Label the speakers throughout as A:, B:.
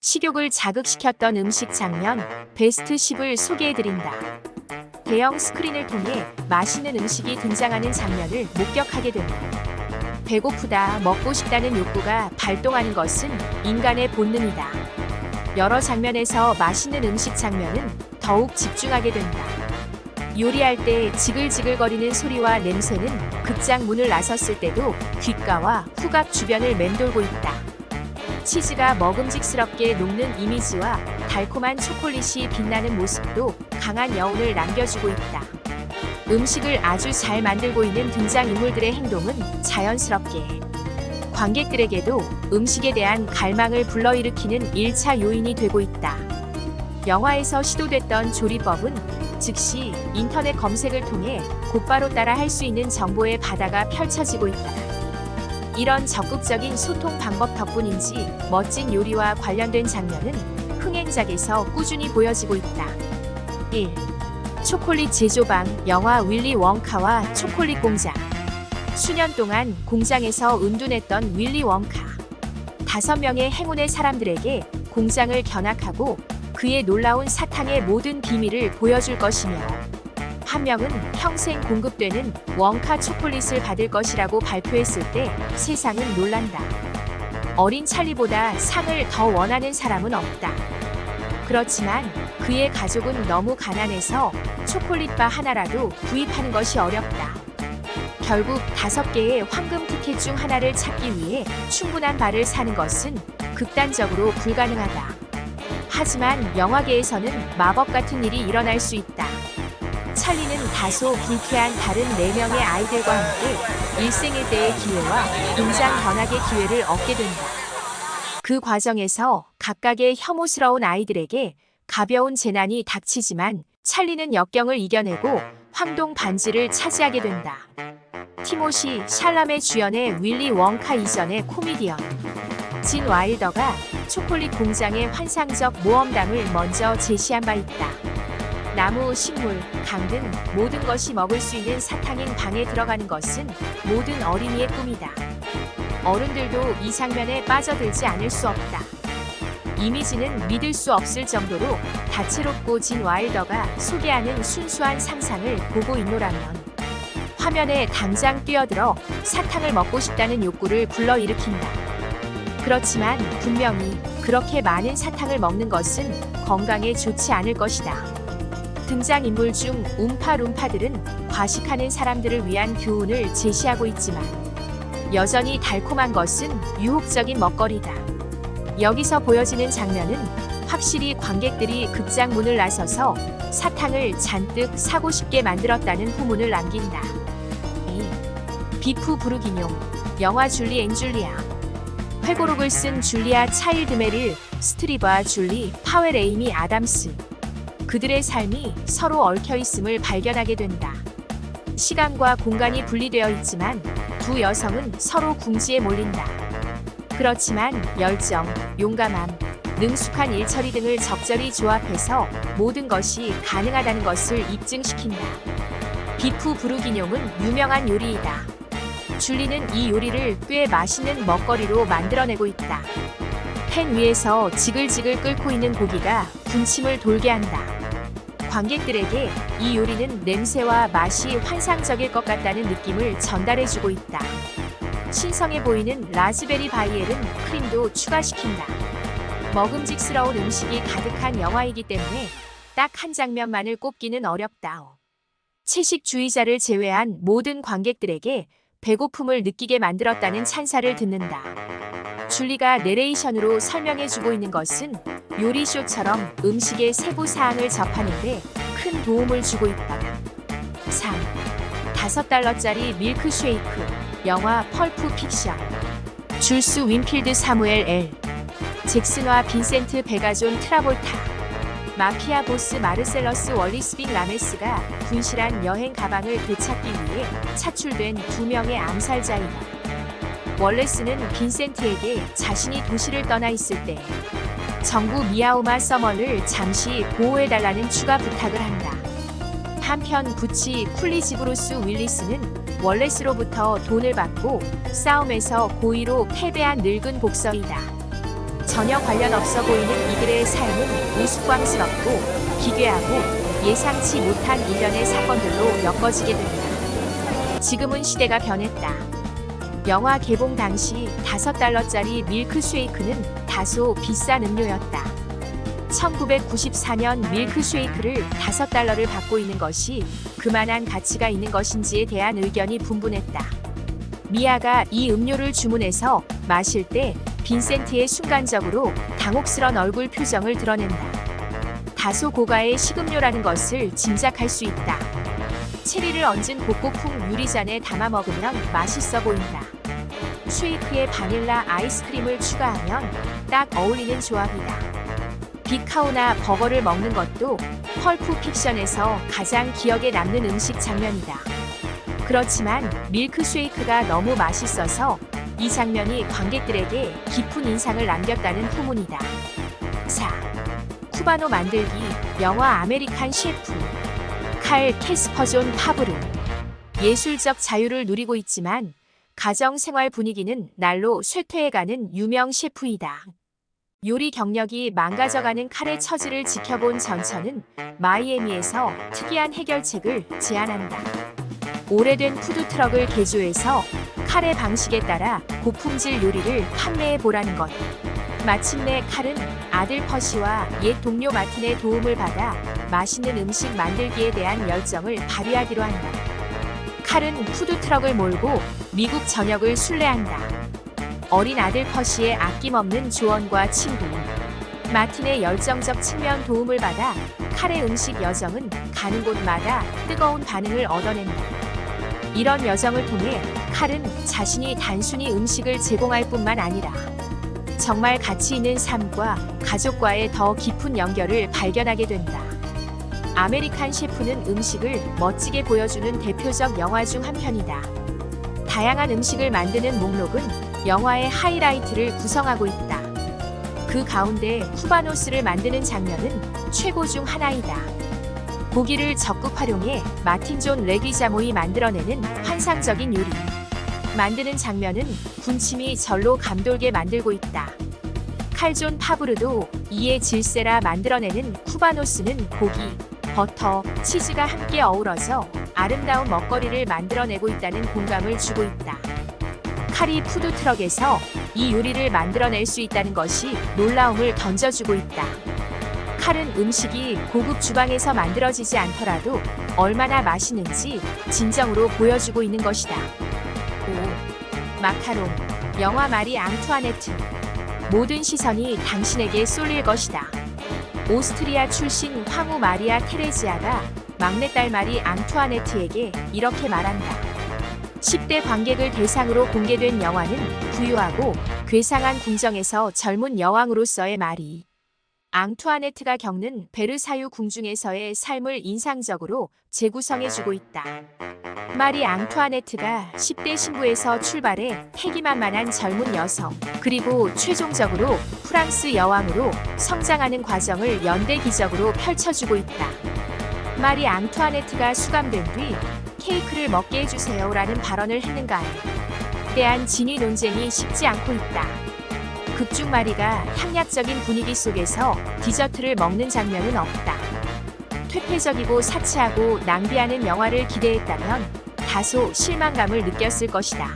A: 식욕을 자극시켰던 음식 장면 베스트 10을 소개해드린다. 대형 스크린을 통해 맛있는 음식이 등장하는 장면을 목격하게 된다. 배고프다, 먹고 싶다는 욕구가 발동하는 것은 인간의 본능이다. 여러 장면에서 맛있는 음식 장면은 더욱 집중하게 된다. 요리할 때 지글지글거리는 소리와 냄새는 극장 문을 나섰을 때도 귓가와 후각 주변을 맴돌고 있다. 치즈가 먹음직스럽게 녹는 이미지와 달콤한 초콜릿이 빛나는 모습도 강한 여운을 남겨주고 있다. 음식을 아주 잘 만들고 있는 등장인물들의 행동은 자연스럽게 관객들에게도 음식에 대한 갈망을 불러일으키는 1차 요인이 되고 있다. 영화에서 시도됐던 조리법은 즉시 인터넷 검색을 통해 곧바로 따라 할 수 있는 정보의 바다가 펼쳐지고 있다. 이런 적극적인 소통 방법 덕분인지 멋진 요리와 관련된 장면은 흥행작에서 꾸준히 보여지고 있다. 1. 초콜릿 제조방 영화 윌리 원카와 초콜릿 공장. 수년 동안 공장에서 은둔했던 윌리 원카. 5명의 행운의 사람들에게 공장을 견학하고 그의 놀라운 사탕의 모든 비밀을 보여줄 것이며 한 명은 평생 공급되는 원카 초콜릿을 받을 것이라고 발표했을 때 세상은 놀란다. 어린 찰리보다 상을 더 원하는 사람은 없다. 그렇지만 그의 가족은 너무 가난해서 초콜릿바 하나라도 구입하는 것이 어렵다. 결국 5개의 황금 티켓 중 하나를 찾기 위해 충분한 바를 사는 것은 극단적으로 불가능하다. 하지만 영화계에서는 마법 같은 일이 일어날 수 있다. 찰리는 다소 불쾌한 다른 4명의 아이들과 함께 일생일대의 기회와 공장 견학의 기회를 얻게 된다. 그 과정에서 각각의 혐오스러운 아이들에게 가벼운 재난이 닥치지만 찰리는 역경을 이겨내고 황동 반지를 차지하게 된다. 티모시 샬라메 주연의 윌리 원카 이전의 코미디언 진 와일더가 초콜릿 공장의 환상적 모험담을 먼저 제시한 바 있다. 나무, 식물, 강 등 모든 것이 먹을 수 있는 사탕인 방에 들어가는 것은 모든 어린이의 꿈이다. 어른들도 이 장면에 빠져들지 않을 수 없다. 이미지는 믿을 수 없을 정도로 다채롭고 진 와일더가 소개하는 순수한 상상을 보고 있노라면 화면에 당장 뛰어들어 사탕을 먹고 싶다는 욕구를 불러일으킨다. 그렇지만 분명히 그렇게 많은 사탕을 먹는 것은 건강에 좋지 않을 것이다. 등장인물 중 움파룸파들은 과식하는 사람들을 위한 교훈을 제시하고 있지만 여전히 달콤한 것은 유혹적인 먹거리다. 여기서 보여지는 장면은 확실히 관객들이 극장 문을 나서서 사탕을 잔뜩 사고 싶게 만들었다는 후문을 남긴다. 2. 비프 부르기뇽 영화 줄리 앤 줄리아. 회고록을 쓴 줄리아 차일드 메릴 스트립과 줄리 파웰 에이미 아담스. 그들의 삶이 서로 얽혀있음을 발견하게 된다. 시간과 공간이 분리되어 있지만 두 여성은 서로 궁지에 몰린다. 그렇지만 열정, 용감함, 능숙한 일처리 등을 적절히 조합해서 모든 것이 가능하다는 것을 입증시킨다. 비프 부르기뇽은 유명한 요리이다. 줄리는 이 요리를 꽤 맛있는 먹거리로 만들어내고 있다. 팬 위에서 지글지글 끓고 있는 고기가 군침을 돌게 한다. 관객들에게 이 요리는 냄새와 맛이 환상적일 것 같다는 느낌을 전달해주고 있다. 신성해 보이는 라즈베리 바이엘은 크림도 추가시킨다. 먹음직스러운 음식이 가득한 영화이기 때문에 딱 한 장면만을 꼽기는 어렵다. 채식주의자를 제외한 모든 관객들에게 배고픔을 느끼게 만들었다는 찬사를 듣는다. 줄리가 내레이션으로 설명해주고 있는 것은 요리쇼처럼 음식의 세부 사항을 접하는데 큰 도움을 주고 있다. 3. $5짜리 밀크쉐이크 영화 펄프 픽션. 줄스 윈필드 사무엘 L. 잭슨과 빈센트 베가존 트라볼타. 마피아 보스 마르셀러스 월리스빈 라메스가 분실한 여행 가방을 되찾기 위해 차출된 2명의 암살자이다. 월레스는 빈센트에게 자신이 도시를 떠나 있을 때 정부 미아오마 서머를 잠시 보호해달라는 추가 부탁을 한다. 한편 부치 쿨리지브루스 윌리스는 월레스로부터 돈을 받고 싸움에서 고의로 패배한 늙은 복서이다. 전혀 관련 없어 보이는 이들의 삶은 우스꽝스럽고 기괴하고 예상치 못한 일련의 사건들로 엮어지게 된다. 지금은 시대가 변했다. 영화 개봉 당시 $5짜리 밀크쉐이크는 다소 비싼 음료였다. 1994년 밀크쉐이크를 $5를 받고 있는 것이 그만한 가치가 있는 것인지에 대한 의견이 분분했다. 미아가 이 음료를 주문해서 마실 때 빈센트의 순간적으로 당혹스런 얼굴 표정을 드러낸다. 다소 고가의 식음료라는 것을 짐작할 수 있다. 체리를 얹은 복고풍 유리잔에 담아 먹으면 맛있어 보인다. 쉐이크에 바닐라 아이스크림을 추가하면 딱 어울리는 조합이다. 빅카우나 버거를 먹는 것도 펄프 픽션에서 가장 기억에 남는 음식 장면이다. 그렇지만 밀크쉐이크가 너무 맛있어서 이 장면이 관객들에게 깊은 인상을 남겼다는 후문이다. 4. 쿠바노 만들기 영화 아메리칸 셰프 칼 캐스퍼존 파브르 예술적 자유를 누리고 있지만 가정생활 분위기는 날로 쇠퇴해가는 유명 셰프이다. 요리 경력이 망가져가는 칼의 처지를 지켜본 전처는 마이애미에서 특이한 해결책을 제안한다. 오래된 푸드트럭을 개조해서 칼의 방식에 따라 고품질 요리를 판매해보라는 것. 마침내 칼은 아들 퍼시와 옛 동료 마틴의 도움을 받아 맛있는 음식 만들기에 대한 열정을 발휘하기로 한다. 칼은 푸드트럭을 몰고 미국 전역을 순례한다. 어린 아들 퍼시의 아낌없는 조언과 친구, 마틴의 열정적 측면 도움을 받아 칼의 음식 여정은 가는 곳마다 뜨거운 반응을 얻어낸다. 이런 여정을 통해 칼은 자신이 단순히 음식을 제공할 뿐만 아니라 정말 가치 있는 삶과 가족과의 더 깊은 연결을 발견하게 된다. 아메리칸 셰프는 음식을 멋지게 보여주는 대표적 영화 중 한 편이다. 다양한 음식을 만드는 목록은 영화의 하이라이트를 구성하고 있다. 그 가운데 쿠바노스를 만드는 장면은 최고 중 하나이다. 고기를 적극 활용해 마틴 존 레귀자모이 만들어내는 환상적인 요리. 만드는 장면은 군침이 절로 감돌게 만들고 있다. 칼존 파브르도 이에 질세라 만들어내는 쿠바노스는 고기, 버터, 치즈가 함께 어우러져 아름다운 먹거리를 만들어내고 있다는 공감을 주고 있다. 칼이 푸드트럭에서 이 요리를 만들어낼 수 있다는 것이 놀라움을 던져주고 있다. 칼은 음식이 고급 주방에서 만들어지지 않더라도 얼마나 맛있는지 진정으로 보여주고 있는 것이다. 5. 마카롱 영화 마리 앙투아네트 모든 시선이 당신에게 쏠릴 것이다. 오스트리아 출신 황후 마리아 테레지아가 막내딸 마리 앙투아네트에게 이렇게 말한다. 10대 관객을 대상으로 공개된 영화는 부유하고 괴상한 궁정에서 젊은 여왕으로서의 마리 앙투아네트가 겪는 베르사유 궁중에서의 삶을 인상적으로 재구성해주고 있다. 마리 앙투아네트가 10대 신부에서 출발해 패기만만한 젊은 여성, 그리고 최종적으로 프랑스 여왕으로 성장하는 과정을 연대기적으로 펼쳐주고 있다. 마리 앙투아네트가 수감된 뒤 케이크를 먹게 해주세요라는 발언을 했는가에 대한 진위 논쟁이 쉽지 않고 있다. 극중 마리가 향약적인 분위기 속에서 디저트를 먹는 장면은 없다. 퇴폐적이고 사치하고 낭비하는 영화를 기대했다면 다소 실망감을 느꼈을 것이다.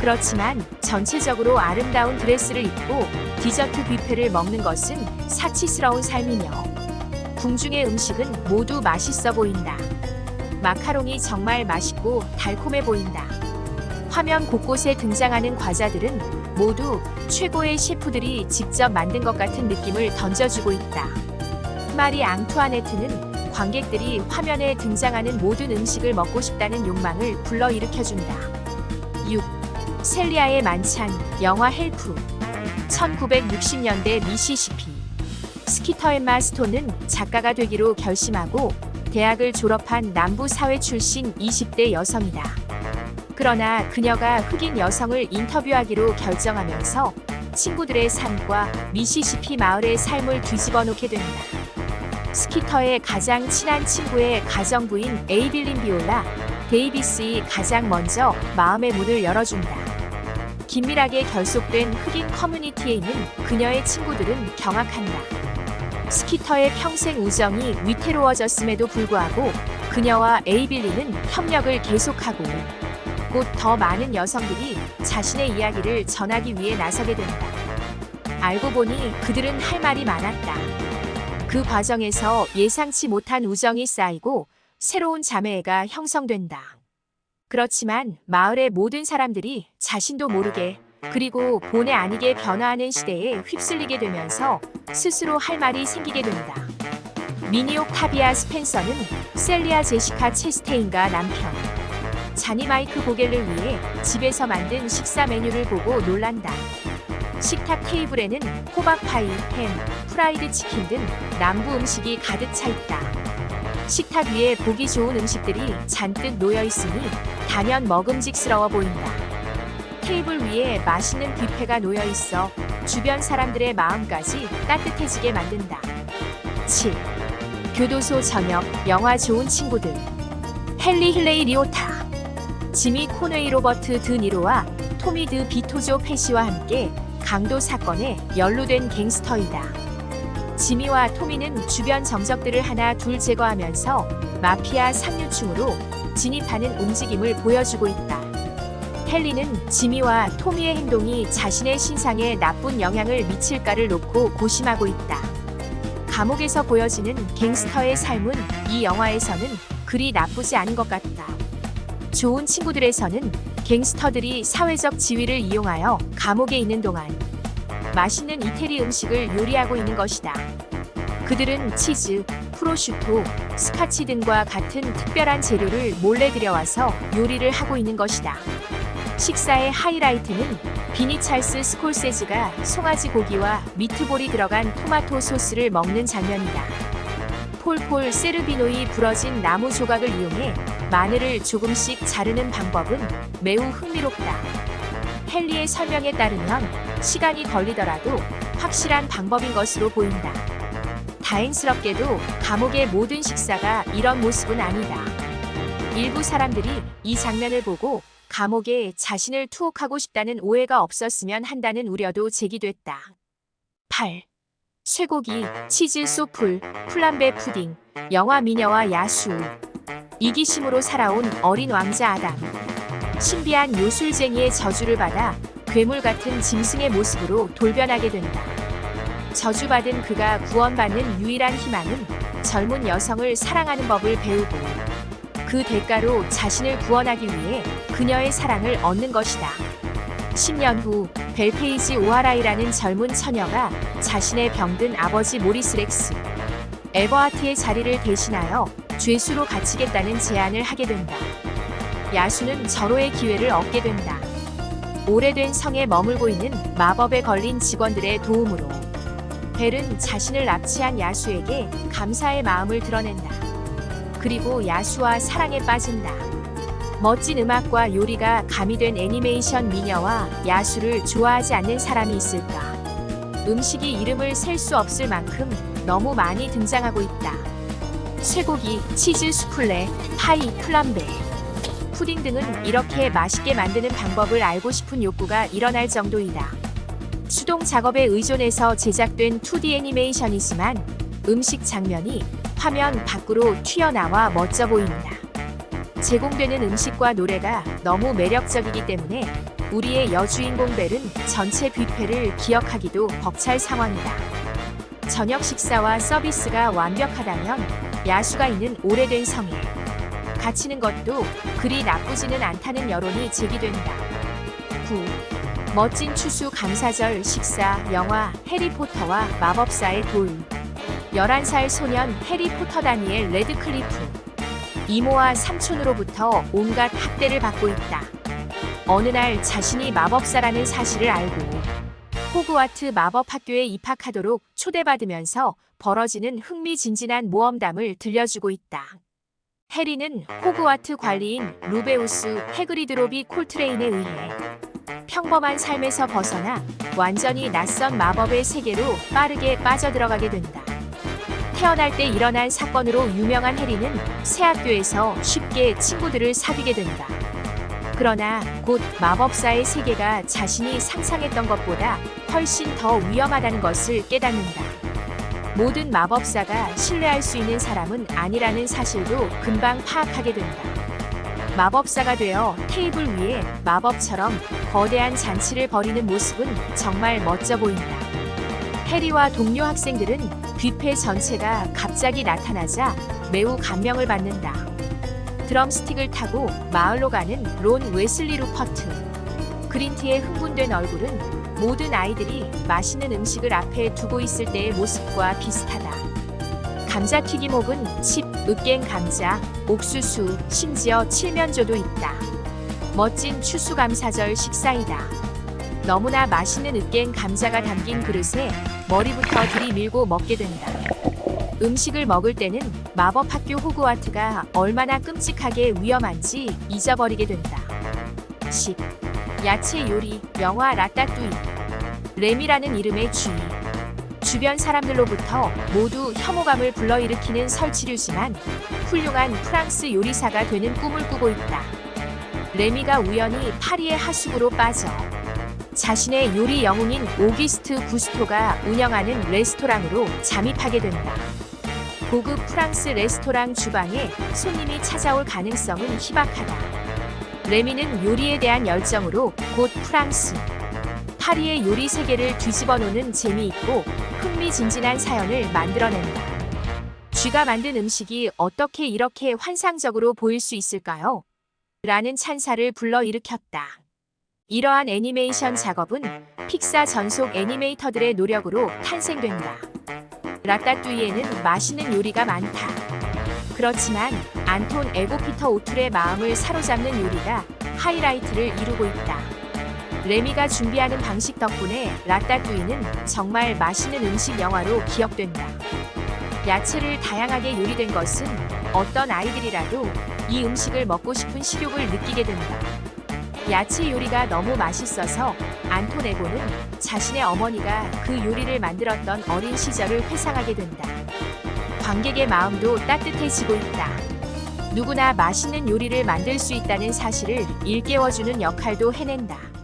A: 그렇지만 전체적으로 아름다운 드레스를 입고 디저트 뷔페를 먹는 것은 사치스러운 삶이며 궁중의 음식은 모두 맛있어 보인다. 마카롱이 정말 맛있고 달콤해 보인다. 화면 곳곳에 등장하는 과자들은 모두 최고의 셰프들이 직접 만든 것 같은 느낌을 던져주고 있다. 마리 앙투아네트는 관객들이 화면에 등장하는 모든 음식을 먹고 싶다는 욕망을 불러일으켜준다. 6. 셀리아의 만찬 영화 헬프 1960년대 미시시피 스키터 엠마 스톤은 작가가 되기로 결심하고 대학을 졸업한 남부 사회 출신 20대 여성이다. 그러나 그녀가 흑인 여성을 인터뷰하기로 결정하면서 친구들의 삶과 미시시피 마을의 삶을 뒤집어 놓게 된다. 스키터의 가장 친한 친구의 가정부인 에이빌린 비올라 데이비스이 가장 먼저 마음의 문을 열어준다. 긴밀하게 결속된 흑인 커뮤니티에 있는 그녀의 친구들은 경악한다. 스키터의 평생 우정이 위태로워졌음에도 불구하고 그녀와 에이빌리는 협력을 계속하고 곧 더 많은 여성들이 자신의 이야기를 전하기 위해 나서게 된다. 알고 보니 그들은 할 말이 많았다. 그 과정에서 예상치 못한 우정이 쌓이고 새로운 자매애가 형성된다. 그렇지만 마을의 모든 사람들이 자신도 모르게 그리고 본의 아니게 변화하는 시대에 휩쓸리게 되면서 스스로 할 말이 생기게 된다. 미니 옥타비아 스펜서는 셀리아 제시카 체스테인과 남편 자니 마이크 보겔을 위해 집에서 만든 식사 메뉴를 보고 놀란다. 식탁 테이블에는 호박파이, 햄, 프라이드 치킨 등 남부 음식이 가득 차 있다. 식탁 위에 보기 좋은 음식들이 잔뜩 놓여 있으니 단연 먹음직스러워 보인다. 테이블 위에 맛있는 뷔페가 놓여 있어 주변 사람들의 마음까지 따뜻해지게 만든다. 7. 교도소 저녁, 영화 좋은 친구들. 헨리 힐레이 리오타, 지미 코네이 로버트 드 니로와 토미 드 비토조 페시와 함께 강도 사건에 연루된 갱스터이다. 지미와 토미는 주변 정적들을 하나 둘 제거하면서 마피아 상류층으로 진입하는 움직임을 보여주고 있다. 헨리는 지미와 토미의 행동이 자신의 신상에 나쁜 영향을 미칠까를 놓고 고심하고 있다. 감옥에서 보여지는 갱스터의 삶은 이 영화에서는 그리 나쁘지 않은 것 같다. 좋은 친구들에서는 갱스터들이 사회적 지위를 이용하여 감옥에 있는 동안 맛있는 이태리 음식을 요리하고 있는 것이다. 그들은 치즈, 프로슈토, 스카치 등과 같은 특별한 재료를 몰래 들여와서 요리를 하고 있는 것이다. 식사의 하이라이트는 비니 찰스 스콜세지가 송아지 고기와 미트볼이 들어간 토마토 소스를 먹는 장면이다. 폴 세르비노이 부러진 나무 조각을 이용해 마늘을 조금씩 자르는 방법은 매우 흥미롭다. 헨리의 설명에 따르면 시간이 걸리더라도 확실한 방법인 것으로 보인다. 다행스럽게도 감옥의 모든 식사가 이런 모습은 아니다. 일부 사람들이 이 장면을 보고 감옥에 자신을 투옥하고 싶다는 오해가 없었으면 한다는 우려도 제기됐다. 8. 쇠고기, 치즈 소풀, 플람베 푸딩, 영화 미녀와 야수. 이기심으로 살아온 어린 왕자 아담. 신비한 요술쟁이의 저주를 받아 괴물 같은 짐승의 모습으로 돌변하게 된다. 저주받은 그가 구원받는 유일한 희망은 젊은 여성을 사랑하는 법을 배우고 그 대가로 자신을 구원하기 위해 그녀의 사랑을 얻는 것이다. 10년 후 벨페이지 오하라이라는 젊은 처녀가 자신의 병든 아버지 모리스 렉스 에버하트의 자리를 대신하여 죄수로 갇히겠다는 제안을 하게 된다. 야수는 절호의 기회를 얻게 된다. 오래된 성에 머물고 있는 마법에 걸린 직원들의 도움으로 벨은 자신을 납치한 야수에게 감사의 마음을 드러낸다. 그리고 야수와 사랑에 빠진다. 멋진 음악과 요리가 가미된 애니메이션 미녀와 야수를 좋아하지 않는 사람이 있을까? 음식이 이름을 셀 수 없을 만큼 너무 많이 등장하고 있다. 쇠고기, 치즈 수플레, 파이, 플람베, 푸딩 등은 이렇게 맛있게 만드는 방법을 알고 싶은 욕구가 일어날 정도이다. 수동 작업에 의존해서 제작된 2D 애니메이션이지만 음식 장면이 화면 밖으로 튀어나와 멋져 보인다. 제공되는 음식과 노래가 너무 매력적이기 때문에 우리의 여주인공 벨은 전체 뷔페를 기억하기도 벅찰 상황이다. 저녁 식사와 서비스가 완벽하다면 야수가 있는 오래된 성에 갇히는 것도 그리 나쁘지는 않다는 여론이 제기된다. 9. 멋진 추수 감사절 식사 영화 해리포터와 마법사의 돌. 11살 소년 해리포터 다니엘 레드클리프. 이모와 삼촌으로부터 온갖 학대를 받고 있다. 어느 날 자신이 마법사라는 사실을 알고 호그와트 마법학교에 입학하도록 초대받으면서 벌어지는 흥미진진한 모험담을 들려주고 있다. 해리는 호그와트 관리인 루베우스 해그리드로비 콜트레인에 의해 평범한 삶에서 벗어나 완전히 낯선 마법의 세계로 빠르게 빠져들어가게 된다. 태어날 때 일어난 사건으로 유명한 해리는 새 학교에서 쉽게 친구들을 사귀게 된다. 그러나 곧 마법사의 세계가 자신이 상상했던 것보다 훨씬 더 위험하다는 것을 깨닫는다. 모든 마법사가 신뢰할 수 있는 사람은 아니라는 사실도 금방 파악하게 된다. 마법사가 되어 테이블 위에 마법처럼 거대한 잔치를 벌이는 모습은 정말 멋져 보인다. 해리와 동료 학생들은 뷔페 전체가 갑자기 나타나자 매우 감명을 받는다. 드럼스틱을 타고 마을로 가는 론 웨슬리 루퍼트. 그린티의 흥분된 얼굴은 모든 아이들이 맛있는 음식을 앞에 두고 있을 때의 모습과 비슷하다. 감자튀김 혹은 칩, 으깬 감자, 옥수수, 심지어 칠면조도 있다. 멋진 추수감사절 식사이다. 너무나 맛있는 으깬 감자가 담긴 그릇에 머리부터 들이밀고 먹게 된다. 음식을 먹을 때는 마법학교 호그와트가 얼마나 끔찍하게 위험한지 잊어버리게 된다. 10. 야채 요리, 영화 라따뚜이. 레미라는 이름의 주의. 주변 사람들로부터 모두 혐오감을 불러일으키는 설치류지만 훌륭한 프랑스 요리사가 되는 꿈을 꾸고 있다. 레미가 우연히 파리의 하숙으로 빠져 자신의 요리 영웅인 오기스트 구스토가 운영하는 레스토랑으로 잠입하게 된다. 고급 프랑스 레스토랑 주방에 손님이 찾아올 가능성은 희박하다. 레미는 요리에 대한 열정으로 곧 프랑스, 파리의 요리 세계를 뒤집어 놓는 재미있고 흥미진진한 사연을 만들어낸다. 쥐가 만든 음식이 어떻게 이렇게 환상적으로 보일 수 있을까요? 라는 찬사를 불러일으켰다. 이러한 애니메이션 작업은 픽사 전속 애니메이터들의 노력으로 탄생된다. 라따뚜이에는 맛있는 요리가 많다. 그렇지만 안톤 에고피터 오툴의 마음을 사로잡는 요리가 하이라이트를 이루고 있다. 레미가 준비하는 방식 덕분에 라따뚜이는 정말 맛있는 음식 영화로 기억된다. 야채를 다양하게 요리된 것은 어떤 아이들이라도 이 음식을 먹고 싶은 식욕을 느끼게 된다. 야채 요리가 너무 맛있어서 안톤 에고는 자신의 어머니가 그 요리를 만들었던 어린 시절을 회상하게 된다. 관객의 마음도 따뜻해지고 있다. 누구나 맛있는 요리를 만들 수 있다는 사실을 일깨워주는 역할도 해낸다.